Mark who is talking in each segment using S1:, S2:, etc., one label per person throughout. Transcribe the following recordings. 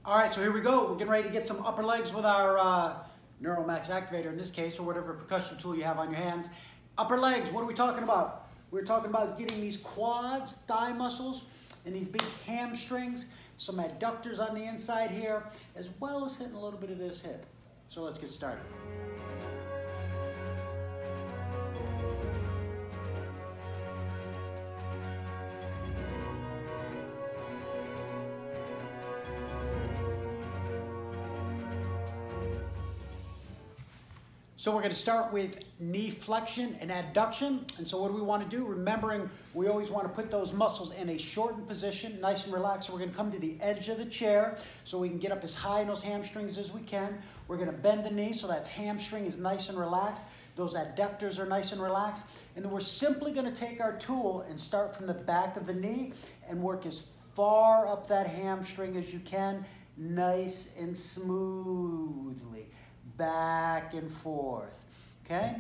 S1: All right, so here we go. We're getting ready to get some upper legs with our NeuroMax activator in this case, or whatever percussion tool you have on your hands. Upper legs, what are we talking about? We're talking about getting these quads, thigh muscles, and these big hamstrings, some adductors on the inside here, as well as hitting a little bit of this hip. So let's get started. So we're going to start with knee flexion and adduction. And so what do we want to do? Remembering we always want to put those muscles in a shortened position, nice and relaxed. So we're going to come to the edge of the chair so we can get up as high in those hamstrings as we can. We're going to bend the knee so that hamstring is nice and relaxed. Those adductors are nice and relaxed. And then we're simply going to take our tool and start from the back of the knee and work as far up that hamstring as you can, nice and smoothly. Back and forth, okay?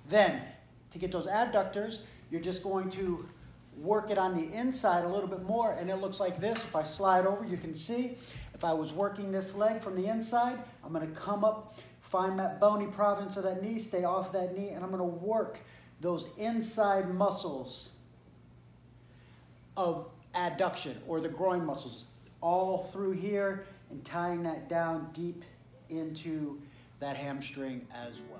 S1: Then, to get those adductors, you're just going to work it on the inside a little bit more, and it looks like this. If I slide over, you can see, if I was working this leg from the inside, I'm gonna come up, find that bony province of that knee, stay off that knee, and I'm gonna work those inside muscles of adduction, or the groin muscles, all through here, and tying that down deep into that hamstring as well.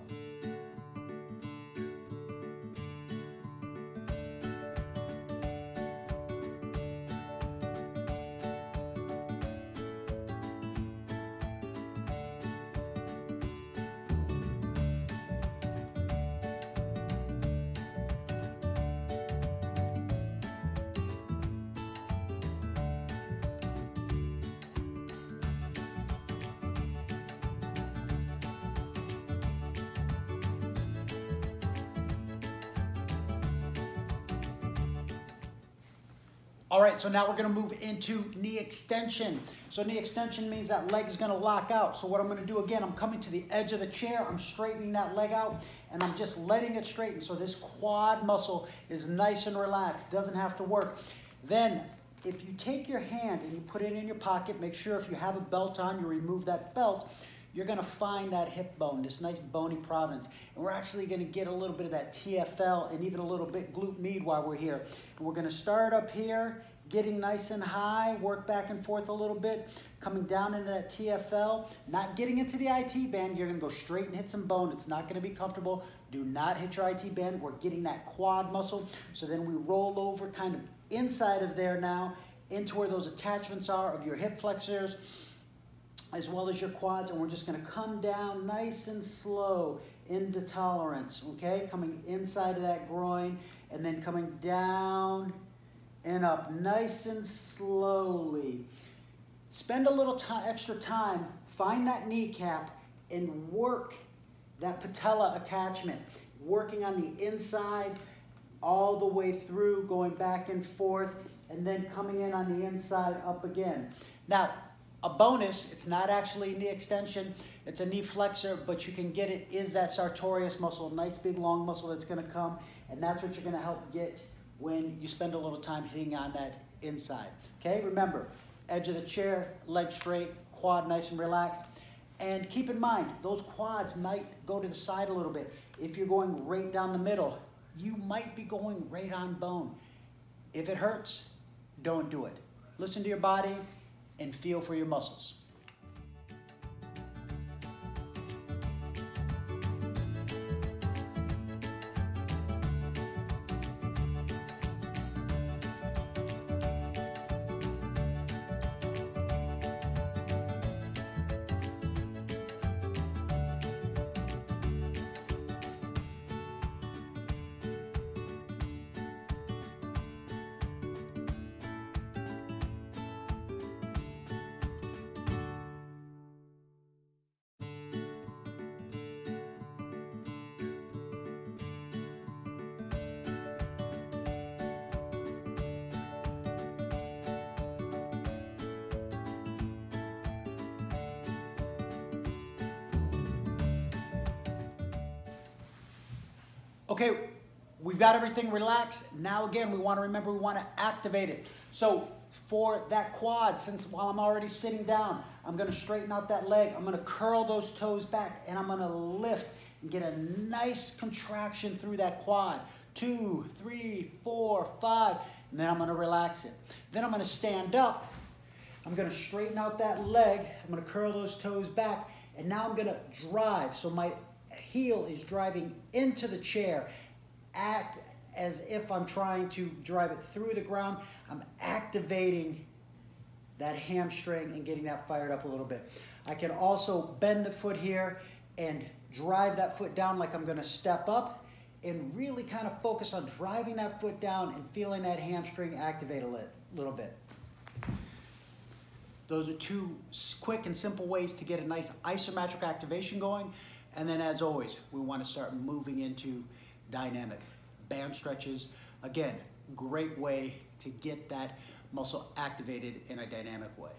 S1: All right, so now we're gonna move into knee extension. So knee extension means that leg is gonna lock out. So what I'm gonna do again, I'm coming to the edge of the chair, I'm straightening that leg out, and I'm just letting it straighten. So this quad muscle is nice and relaxed, doesn't have to work. Then, if you take your hand and you put it in your pocket, make sure if you have a belt on, you remove that belt, you're gonna find that hip bone, this nice bony province. And we're actually gonna get a little bit of that TFL and even a little bit glute med while we're here. And we're gonna start up here, getting nice and high, work back and forth a little bit, coming down into that TFL, not getting into the IT band. You're gonna go straight and hit some bone. It's not gonna be comfortable. Do not hit your IT band. We're getting that quad muscle. So then we roll over kind of inside of there now into where those attachments are of your hip flexors, as well as your quads, and we're just gonna come down nice and slow into tolerance, okay? Coming inside of that groin, and then coming down and up nice and slowly. Spend a little extra time, find that kneecap, and work that patella attachment, working on the inside all the way through, going back and forth, and then coming in on the inside up again. Now, a bonus, it's not actually a knee extension, it's a knee flexor, but you can get it, is that sartorius muscle, a nice big long muscle that's gonna come, and that's what you're gonna help get when you spend a little time hitting on that inside. Okay, remember, edge of the chair, leg straight, quad nice and relaxed. And keep in mind, those quads might go to the side a little bit. If you're going right down the middle, you might be going right on bone. If it hurts, don't do it. Listen to your body and feel for your muscles. Okay, we've got everything relaxed. Now again, we want to remember we want to activate it. So for that quad, since while I'm already sitting down, I'm gonna straighten out that leg. I'm gonna curl those toes back and I'm gonna lift and get a nice contraction through that quad. 2, 3, 4, 5, and then I'm gonna relax it. Then I'm gonna stand up. I'm gonna straighten out that leg. I'm gonna curl those toes back, and now I'm gonna drive. So my heel is driving into the chair. Act as if I'm trying to drive it through the ground. I'm activating that hamstring and getting that fired up a little bit. I can also bend the foot here and drive that foot down like I'm gonna step up, and really kind of focus on driving that foot down and feeling that hamstring activate a little bit. Those are two quick and simple ways to get a nice isometric activation going. And then as always, we want to start moving into dynamic band stretches. Again, great way to get that muscle activated in a dynamic way.